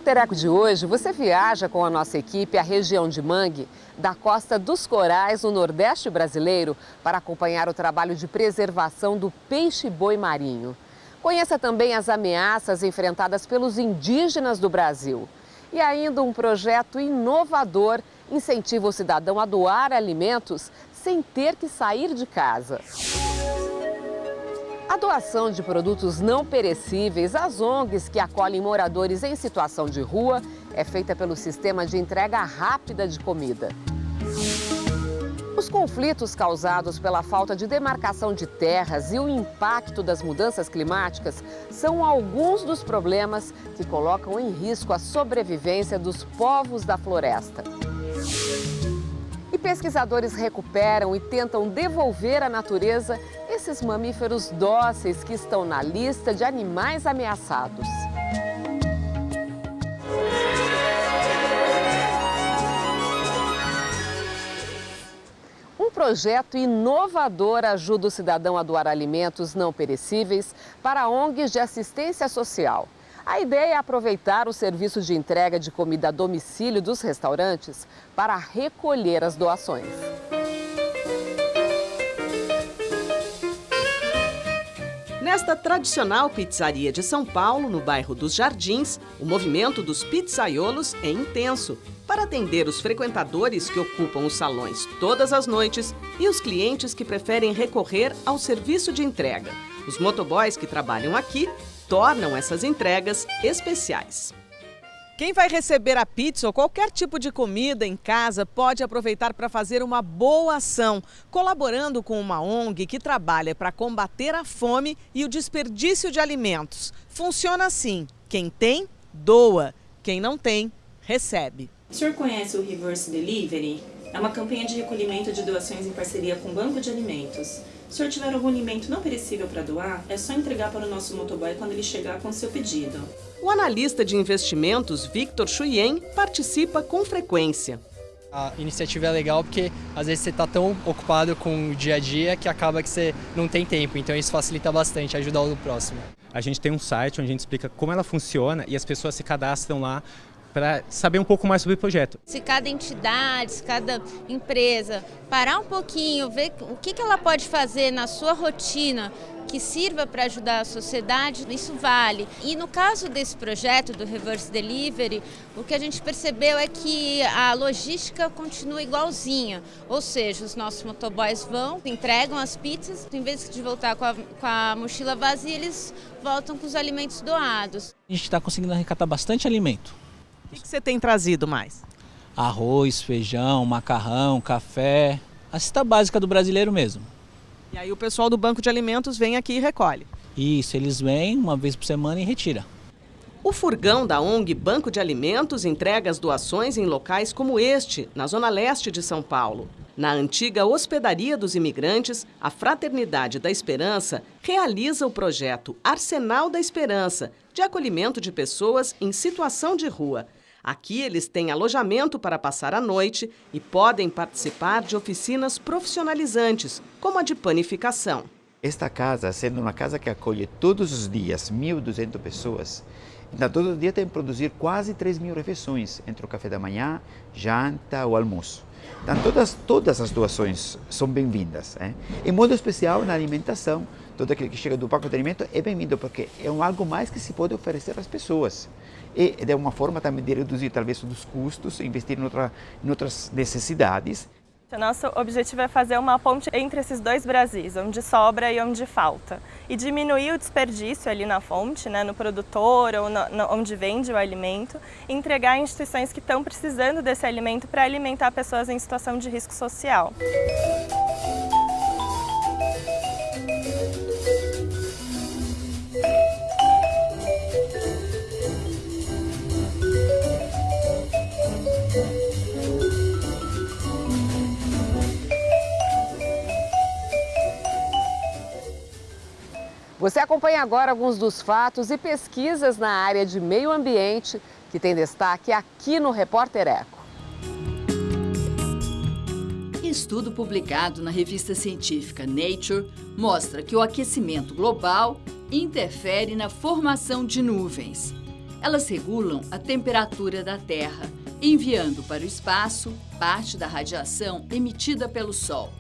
Repórter Eco de hoje, você viaja com a nossa equipe à região de Mangue, da Costa dos Corais, no Nordeste brasileiro, para acompanhar o trabalho de preservação do peixe-boi marinho. Conheça também as ameaças enfrentadas pelos indígenas do Brasil. E ainda um projeto inovador incentiva o cidadão a doar alimentos sem ter que sair de casa. A doação de produtos não perecíveis às ONGs que acolhem moradores em situação de rua é feita pelo Sistema de Entrega Rápida de Comida. Os conflitos causados pela falta de demarcação de terras e o impacto das mudanças climáticas são alguns dos problemas que colocam em risco a sobrevivência dos povos da floresta. E pesquisadores recuperam e tentam devolver à natureza esses mamíferos dóceis que estão na lista de animais ameaçados. Um projeto inovador ajuda o cidadão a doar alimentos não perecíveis para ONGs de assistência social. A ideia é aproveitar o serviço de entrega de comida a domicílio dos restaurantes para recolher as doações. Nesta tradicional pizzaria de São Paulo, no bairro dos Jardins, o movimento dos pizzaiolos é intenso para atender os frequentadores que ocupam os salões todas as noites e os clientes que preferem recorrer ao serviço de entrega. Os motoboys que trabalham aqui tornam essas entregas especiais. Quem vai receber a pizza ou qualquer tipo de comida em casa pode aproveitar para fazer uma boa ação, colaborando com uma ONG que trabalha para combater a fome e o desperdício de alimentos. Funciona assim: quem tem, doa; quem não tem, recebe. O senhor conhece o Reverse Delivery? É uma campanha de recolhimento de doações em parceria com o Banco de Alimentos. Se o senhor tiver algum alimento não perecível para doar, é só entregar para o nosso motoboy quando ele chegar com o seu pedido. O analista de investimentos Victor Chuyen participa com frequência. A iniciativa é legal porque às vezes você está tão ocupado com o dia a dia que acaba que você não tem tempo, então isso facilita bastante, ajuda o próximo. A gente tem um site onde a gente explica como ela funciona e as pessoas se cadastram lá para saber um pouco mais sobre o projeto. Se cada entidade, se cada empresa parar um pouquinho, ver o que ela pode fazer na sua rotina que sirva para ajudar a sociedade, isso vale. E no caso desse projeto do Reverse Delivery, o que a gente percebeu é que a logística continua igualzinha, ou seja, os nossos motoboys vão, entregam as pizzas, em vez de voltar com a mochila vazia, eles voltam com os alimentos doados. A gente está conseguindo arrecadar bastante alimento. O que você tem trazido mais? Arroz, feijão, macarrão, café, a cesta básica do brasileiro mesmo. E aí o pessoal do Banco de Alimentos vem aqui e recolhe. Isso, eles vêm uma vez por semana e retira. O furgão da ONG Banco de Alimentos entrega as doações em locais como este, na zona leste de São Paulo. Na antiga Hospedaria dos Imigrantes, a Fraternidade da Esperança realiza o projeto Arsenal da Esperança, de acolhimento de pessoas em situação de rua. Aqui eles têm alojamento para passar a noite e podem participar de oficinas profissionalizantes, como a de panificação. Esta casa, sendo uma casa que acolhe todos os dias 1.200 pessoas, então todo dia tem que produzir quase 3.000 refeições, entre o café da manhã, janta ou almoço. Então todas as doações são bem-vindas. Em modo especial na alimentação, todo aquele que chega do banco de alimento é bem-vindo, porque é algo mais que se pode oferecer às pessoas. E é uma forma também de reduzir talvez os custos, investir em outras necessidades. O nosso objetivo é fazer uma ponte entre esses dois Brasis, onde sobra e onde falta. E diminuir o desperdício ali na fonte, no produtor ou onde vende o alimento, e entregar a instituições que estão precisando desse alimento para alimentar pessoas em situação de risco social. Você acompanha agora alguns dos fatos e pesquisas na área de meio ambiente que tem destaque aqui no Repórter Eco. Estudo publicado na revista científica Nature mostra que o aquecimento global interfere na formação de nuvens. Elas regulam a temperatura da Terra, enviando para o espaço parte da radiação emitida pelo Sol.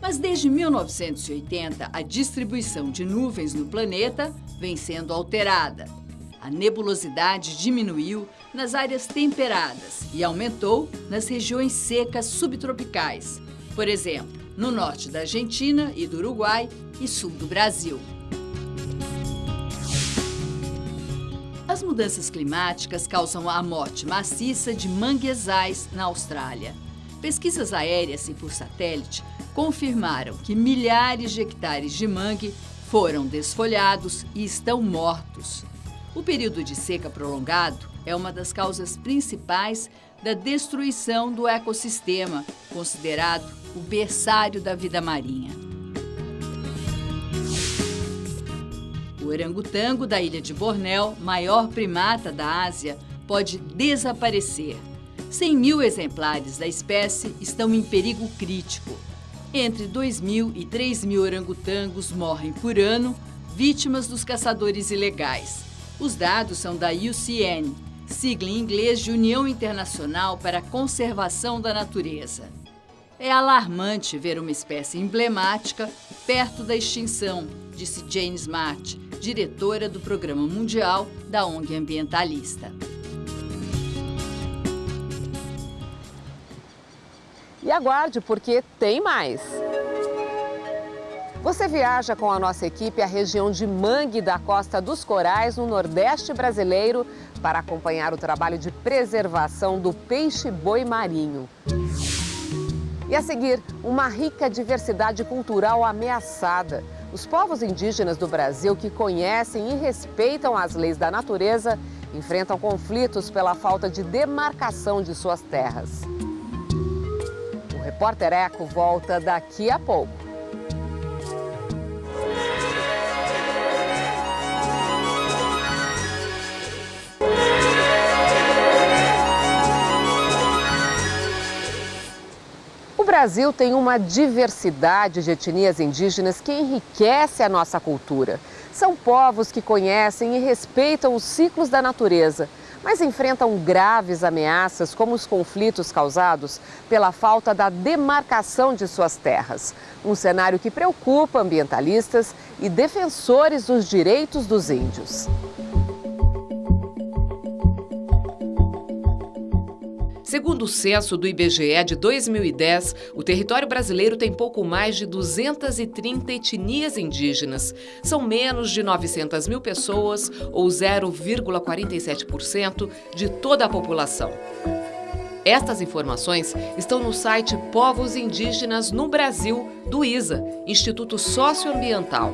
Mas desde 1980, a distribuição de nuvens no planeta vem sendo alterada. A nebulosidade diminuiu nas áreas temperadas e aumentou nas regiões secas subtropicais, por exemplo, no norte da Argentina e do Uruguai e sul do Brasil. As mudanças climáticas causam a morte maciça de manguezais na Austrália. Pesquisas aéreas e por satélite confirmaram que milhares de hectares de mangue foram desfolhados e estão mortos. O período de seca prolongado é uma das causas principais da destruição do ecossistema, considerado o berçário da vida marinha. O orangotango da ilha de Bornéu, maior primata da Ásia, pode desaparecer. 100.000 exemplares da espécie estão em perigo crítico. Entre 2.000 e 3.000 orangotangos morrem por ano, vítimas dos caçadores ilegais. Os dados são da UCN, sigla em inglês de União Internacional para a Conservação da Natureza. É alarmante ver uma espécie emblemática perto da extinção, disse Jane Smart, diretora do Programa Mundial da ONG ambientalista. E aguarde, porque tem mais! Você viaja com a nossa equipe à região de Mangue da Costa dos Corais, no Nordeste brasileiro, para acompanhar o trabalho de preservação do peixe-boi marinho. E a seguir, uma rica diversidade cultural ameaçada. Os povos indígenas do Brasil que conhecem e respeitam as leis da natureza enfrentam conflitos pela falta de demarcação de suas terras. O Repórter Eco volta daqui a pouco. O Brasil tem uma diversidade de etnias indígenas que enriquece a nossa cultura. São povos que conhecem e respeitam os ciclos da natureza, mas enfrentam graves ameaças, como os conflitos causados pela falta da demarcação de suas terras. Um cenário que preocupa ambientalistas e defensores dos direitos dos índios. Segundo o censo do IBGE de 2010, o território brasileiro tem pouco mais de 230 etnias indígenas. São menos de 900 mil pessoas, ou 0,47% de toda a população. Estas informações estão no site Povos Indígenas no Brasil, do ISA, Instituto Socioambiental.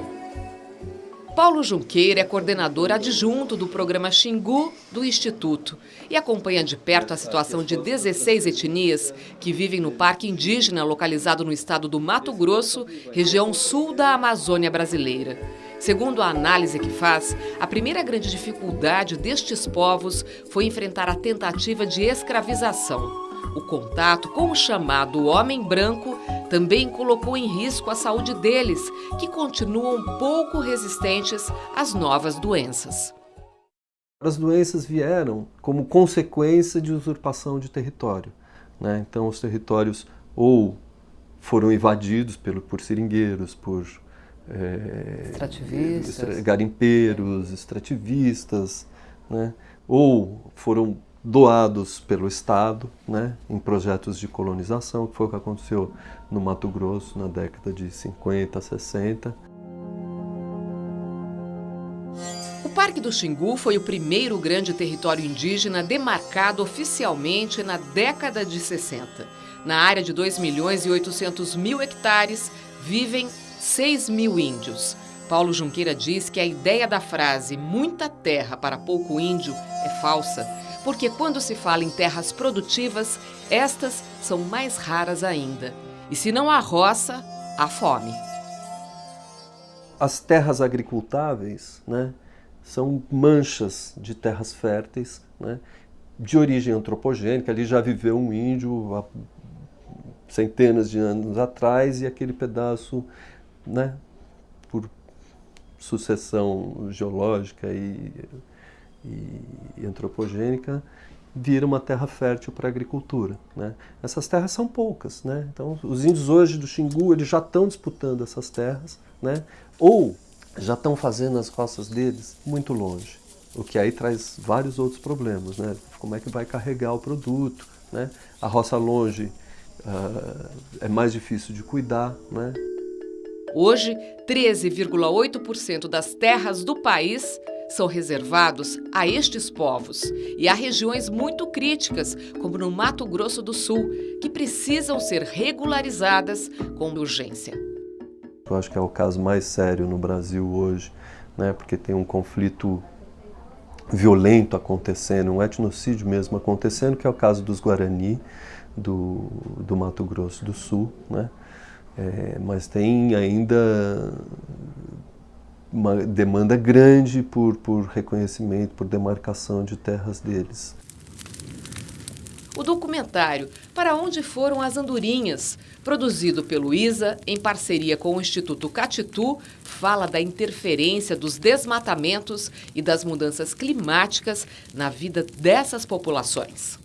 Paulo Junqueira é coordenador adjunto do programa Xingu do Instituto e acompanha de perto a situação de 16 etnias que vivem no Parque Indígena localizado no estado do Mato Grosso, região sul da Amazônia brasileira. Segundo a análise que faz, a primeira grande dificuldade destes povos foi enfrentar a tentativa de escravização. O contato com o chamado homem branco também colocou em risco a saúde deles, que continuam pouco resistentes às novas doenças. As doenças vieram como consequência de usurpação de território, né? Então os territórios ou foram invadidos por seringueiros, por garimpeiros, extrativistas, né? Ou foram doados pelo Estado, né, em projetos de colonização, que foi o que aconteceu no Mato Grosso na década de 50, 60. O Parque do Xingu foi o primeiro grande território indígena demarcado oficialmente na década de 60. Na área de 2.800.000 hectares, vivem 6.000 índios. Paulo Junqueira diz que a ideia da frase "muita terra para pouco índio" é falsa, porque quando se fala em terras produtivas, estas são mais raras ainda. E se não há roça, há fome. As terras agricultáveis, né, são manchas de terras férteis, né, de origem antropogênica. Ali já viveu um índio há centenas de anos atrás e aquele pedaço, né, por sucessão geológica e antropogênica, vira uma terra fértil para a agricultura, né? Essas terras são poucas, né? Então, os índios hoje do Xingu, eles já estão disputando essas terras, né? Ou já estão fazendo as roças deles muito longe, o que aí traz vários outros problemas, né? Como é que vai carregar o produto, né? A roça longe é mais difícil de cuidar, né? Hoje, 13,8% das terras do país são reservados a estes povos e há regiões muito críticas, como no Mato Grosso do Sul, que precisam ser regularizadas com urgência. Eu acho que é o caso mais sério no Brasil hoje, né? Porque tem um conflito violento acontecendo, um etnocídio mesmo acontecendo, que é o caso dos Guarani, do Mato Grosso do Sul, né? Mas tem ainda uma demanda grande por reconhecimento, por demarcação de terras deles. O documentário Para Onde Foram as Andorinhas, produzido pelo ISA em parceria com o Instituto Catitu, fala da interferência dos desmatamentos e das mudanças climáticas na vida dessas populações.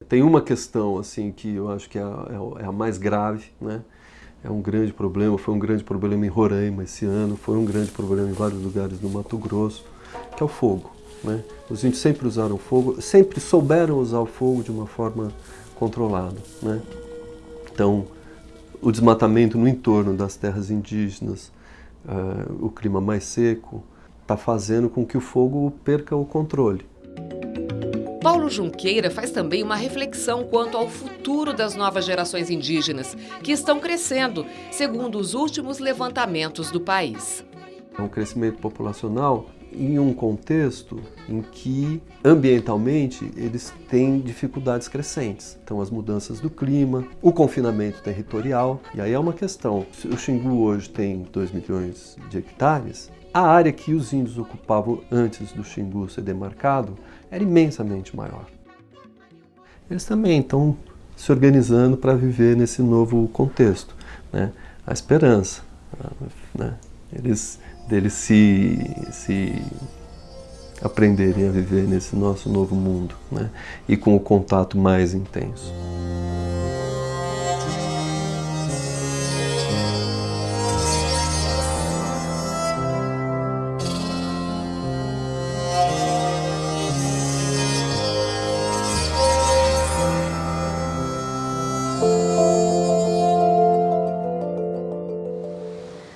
Tem uma questão assim que eu acho que é a mais grave, né? É um grande problema, foi um grande problema em Roraima esse ano, foi um grande problema em vários lugares do Mato Grosso, que é o fogo, né? Os índios sempre usaram fogo, sempre souberam usar o fogo de uma forma controlada, né? Então, o desmatamento no entorno das terras indígenas, o clima mais seco, está fazendo com que o fogo perca o controle. Paulo Junqueira faz também uma reflexão quanto ao futuro das novas gerações indígenas, que estão crescendo, segundo os últimos levantamentos do país. É um crescimento populacional em um contexto em que, ambientalmente, eles têm dificuldades crescentes. Então, as mudanças do clima, o confinamento territorial, e aí é uma questão. O Xingu hoje tem 2 milhões de hectares, a área que os índios ocupavam antes do Xingu ser demarcado era imensamente maior. Eles também estão se organizando para viver nesse novo contexto, né? A esperança, né? Deles se aprenderem a viver nesse nosso novo mundo, né? E com o contato mais intenso.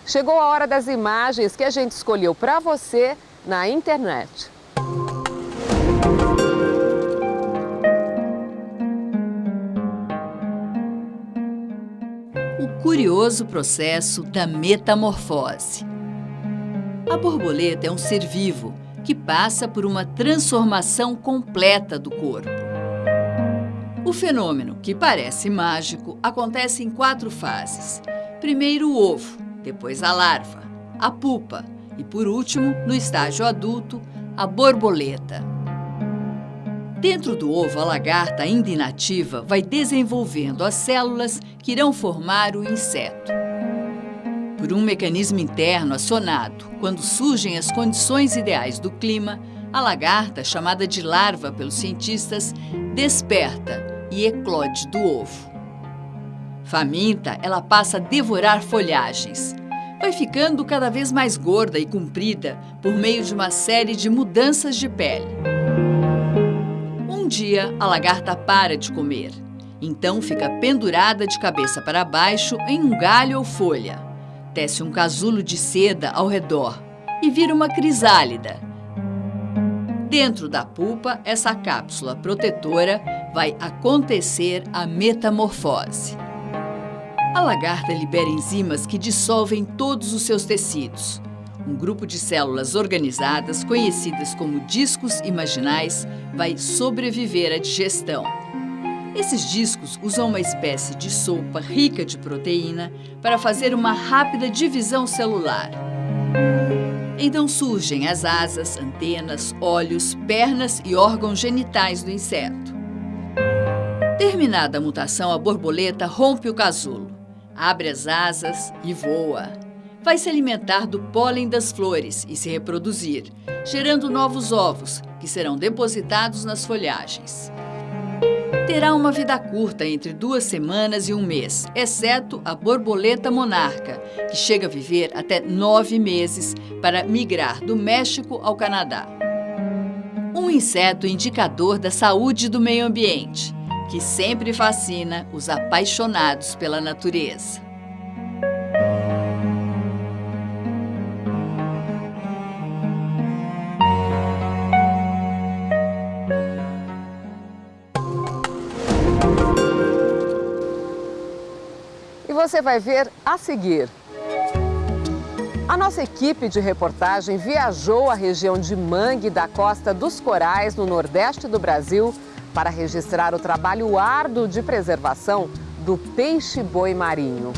Chegou a hora das imagens que a gente escolheu para você na internet. O curioso processo da metamorfose. A borboleta é um ser vivo que passa por uma transformação completa do corpo. O fenômeno, que parece mágico, acontece em 4 fases. Primeiro o ovo, depois a larva, a pupa e, por último, no estágio adulto, a borboleta. Dentro do ovo, a lagarta, ainda inativa, vai desenvolvendo as células que irão formar o inseto. Por um mecanismo interno acionado, quando surgem as condições ideais do clima, a lagarta, chamada de larva pelos cientistas, desperta e eclode do ovo. Faminta, ela passa a devorar folhagens. Vai ficando cada vez mais gorda e comprida por meio de uma série de mudanças de pele. Um dia, a lagarta para de comer. Então fica pendurada de cabeça para baixo em um galho ou folha. Tece um casulo de seda ao redor e vira uma crisálida. Dentro da pupa, essa cápsula protetora vai acontecer a metamorfose. A lagarta libera enzimas que dissolvem todos os seus tecidos. Um grupo de células organizadas, conhecidas como discos imaginais, vai sobreviver à digestão. Esses discos usam uma espécie de sopa rica de proteína para fazer uma rápida divisão celular. Então surgem as asas, antenas, olhos, pernas e órgãos genitais do inseto. Terminada a mutação, a borboleta rompe o casulo, abre as asas e voa. Vai se alimentar do pólen das flores e se reproduzir, gerando novos ovos, que serão depositados nas folhagens. Terá uma vida curta, entre 2 semanas e 1 mês, exceto a borboleta monarca, que chega a viver até 9 meses para migrar do México ao Canadá. Um inseto indicador da saúde do meio ambiente, que sempre fascina os apaixonados pela natureza. E você vai ver a seguir. A nossa equipe de reportagem viajou à região de Mangue da Costa dos Corais, no nordeste do Brasil, para registrar o trabalho árduo de preservação do peixe-boi marinho.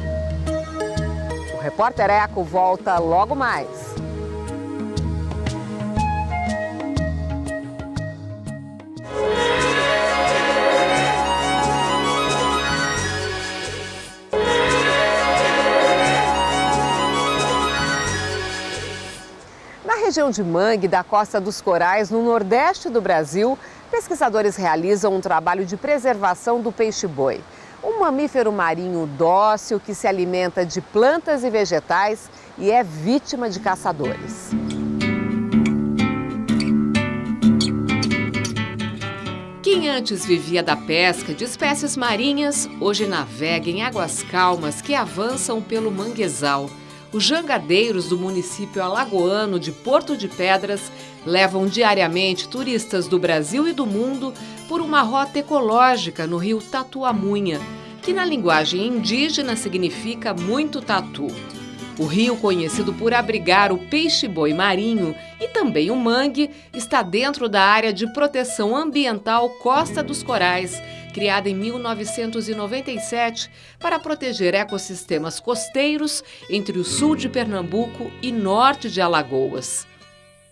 O Repórter Eco volta logo mais. Na região de Mangue, da Costa dos Corais, no nordeste do Brasil, pesquisadores realizam um trabalho de preservação do peixe-boi, um mamífero marinho dócil que se alimenta de plantas e vegetais e é vítima de caçadores. Quem antes vivia da pesca de espécies marinhas, hoje navega em águas calmas que avançam pelo manguezal. Os jangadeiros do município alagoano de Porto de Pedras levam diariamente turistas do Brasil e do mundo por uma rota ecológica no rio Tatuamunha, que na linguagem indígena significa muito tatu. O rio, conhecido por abrigar o peixe-boi marinho e também o mangue, está dentro da área de proteção ambiental Costa dos Corais, criada em 1997 para proteger ecossistemas costeiros entre o sul de Pernambuco e norte de Alagoas.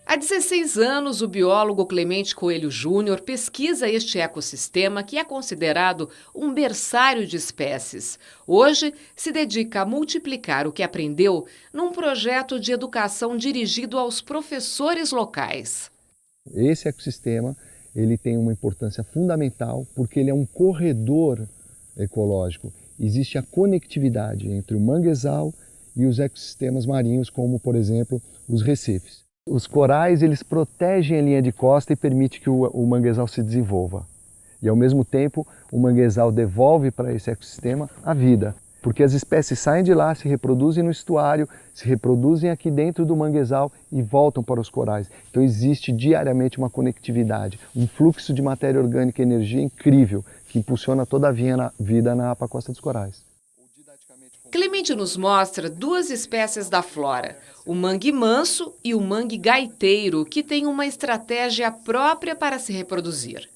Há 16 anos, o biólogo Clemente Coelho Júnior pesquisa este ecossistema que é considerado um berçário de espécies. Hoje, se dedica a multiplicar o que aprendeu num projeto de educação dirigido aos professores locais. Esse ecossistema ele tem uma importância fundamental porque ele é um corredor ecológico. Existe a conectividade entre o manguezal e os ecossistemas marinhos, como, por exemplo, os recifes. Os corais eles protegem a linha de costa e permitem que o manguezal se desenvolva. E, ao mesmo tempo, o manguezal devolve para esse ecossistema a vida. Porque as espécies saem de lá, se reproduzem no estuário, se reproduzem aqui dentro do manguezal e voltam para os corais. Então existe diariamente uma conectividade, um fluxo de matéria orgânica e energia incrível que impulsiona toda a vida na APA Costa dos Corais. Clemente nos mostra 2 espécies da flora, o mangue manso e o mangue gaiteiro, que têm uma estratégia própria para se reproduzir.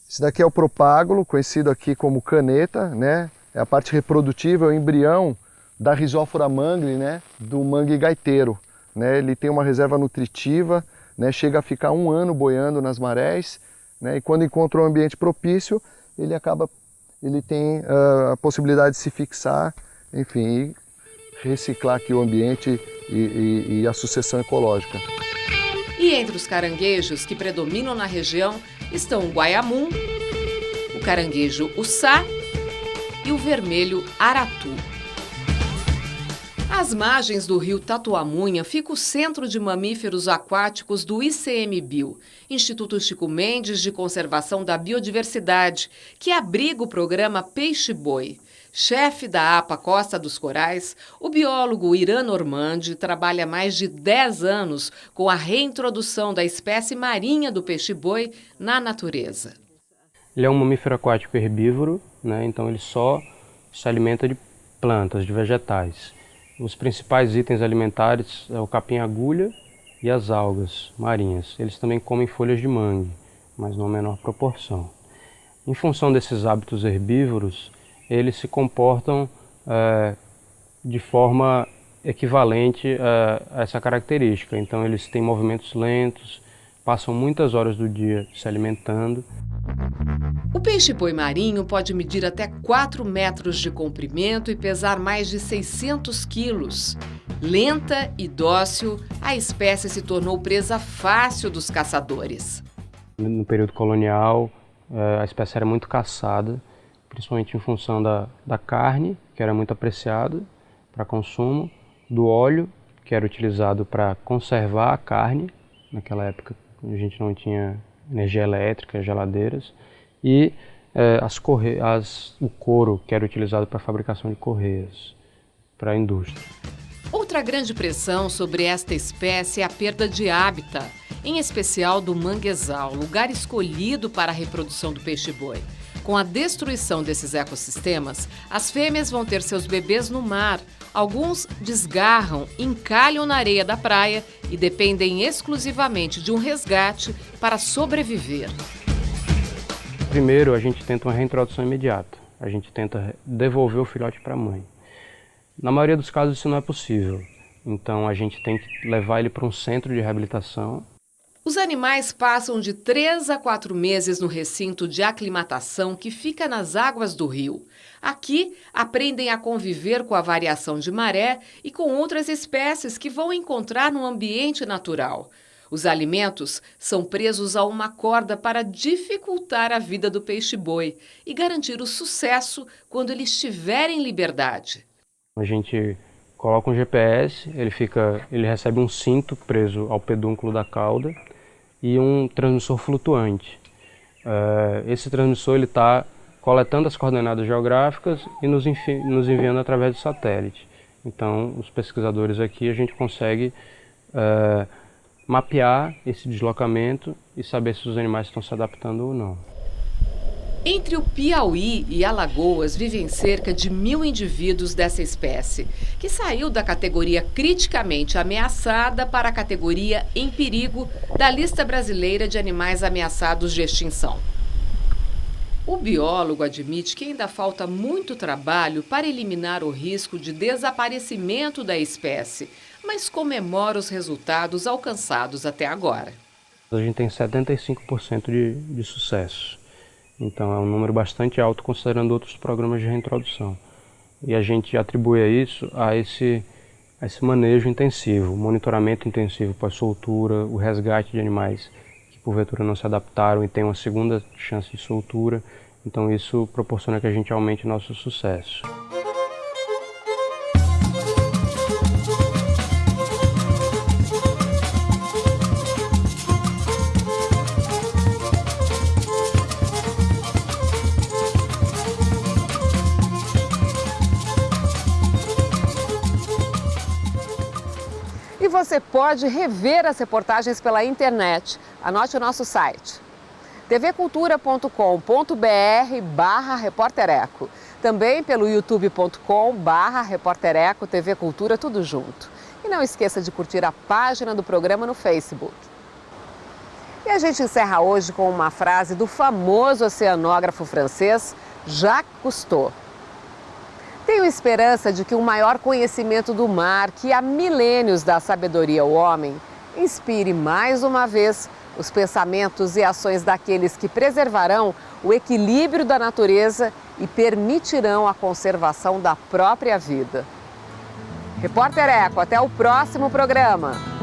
Esse daqui é o propágulo, conhecido aqui como caneta, né? É a parte reprodutiva, é o embrião da Rhizophyra mangli, né? Do mangue gaiteiro. Né? Ele tem uma reserva nutritiva, né? Chega a ficar 1 ano boiando nas marés, né? E quando encontra um ambiente propício, ele tem a possibilidade de se fixar, enfim, e reciclar aqui o ambiente e a sucessão ecológica. E entre os caranguejos que predominam na região estão o guaiamum, o caranguejo uçá e o vermelho aratu. Às margens do rio Tatuamunha fica o Centro de Mamíferos Aquáticos do ICMBio, Instituto Chico Mendes de Conservação da Biodiversidade, que abriga o programa Peixe-Boi. Chefe da APA Costa dos Corais, o biólogo Irã Normandi trabalha há mais de 10 anos com a reintrodução da espécie marinha do peixe-boi na natureza. Ele é um mamífero aquático herbívoro, né? Então ele só se alimenta de plantas, de vegetais. Os principais itens alimentares é o capim-agulha e as algas marinhas. Eles também comem folhas de mangue, mas numa menor proporção. Em função desses hábitos herbívoros, eles se comportam de forma equivalente a essa característica. Então eles têm movimentos lentos, passam muitas horas do dia se alimentando. O peixe-boi marinho pode medir até 4 metros de comprimento e pesar mais de 600 quilos. Lenta e dócil, a espécie se tornou presa fácil dos caçadores. No período colonial, a espécie era muito caçada, principalmente em função da carne, que era muito apreciada para consumo, do óleo, que era utilizado para conservar a carne, naquela época a gente não tinha energia elétrica, geladeiras, e o couro, que era utilizado para a fabricação de correias, para a indústria. Outra grande pressão sobre esta espécie é a perda de hábitat, em especial do manguezal, lugar escolhido para a reprodução do peixe-boi. Com a destruição desses ecossistemas, as fêmeas vão ter seus bebês no mar. Alguns desgarram, encalham na areia da praia e dependem exclusivamente de um resgate para sobreviver. Primeiro, a gente tenta uma reintrodução imediata. A gente tenta devolver o filhote para a mãe. Na maioria dos casos isso não é possível. Então a gente tem que levar ele para um centro de reabilitação. Os animais passam de 3 a 4 meses no recinto de aclimatação que fica nas águas do rio. Aqui, aprendem a conviver com a variação de maré e com outras espécies que vão encontrar no ambiente natural. Os alimentos são presos a uma corda para dificultar a vida do peixe-boi e garantir o sucesso quando ele estiver em liberdade. A gente coloca um GPS, ele recebe um cinto preso ao pedúnculo da cauda e um transmissor flutuante. Esse transmissor está coletando as coordenadas geográficas e nos enviando através do satélite. Então, os pesquisadores aqui, a gente consegue mapear esse deslocamento e saber se os animais estão se adaptando ou não. Entre o Piauí e Alagoas vivem cerca de 1.000 indivíduos dessa espécie, que saiu da categoria criticamente ameaçada para a categoria em perigo da lista brasileira de animais ameaçados de extinção. O biólogo admite que ainda falta muito trabalho para eliminar o risco de desaparecimento da espécie, mas comemora os resultados alcançados até agora. A gente tem 75% de sucesso. Então é um número bastante alto considerando outros programas de reintrodução. E a gente atribui isso a esse manejo intensivo, monitoramento intensivo pós-soltura, o resgate de animais que porventura não se adaptaram e têm uma segunda chance de soltura. Então isso proporciona que a gente aumente nosso sucesso. E você pode rever as reportagens pela internet. Anote o nosso site, tvcultura.com.br/repórtereco. Também pelo youtube.com/repórtereco, TV Cultura, tudo junto. E não esqueça de curtir a página do programa no Facebook. E a gente encerra hoje com uma frase do famoso oceanógrafo francês Jacques Cousteau. Tenho esperança de que o maior conhecimento do mar, que há milênios dá sabedoria ao homem, inspire mais uma vez os pensamentos e ações daqueles que preservarão o equilíbrio da natureza e permitirão a conservação da própria vida. Repórter Eco, até o próximo programa.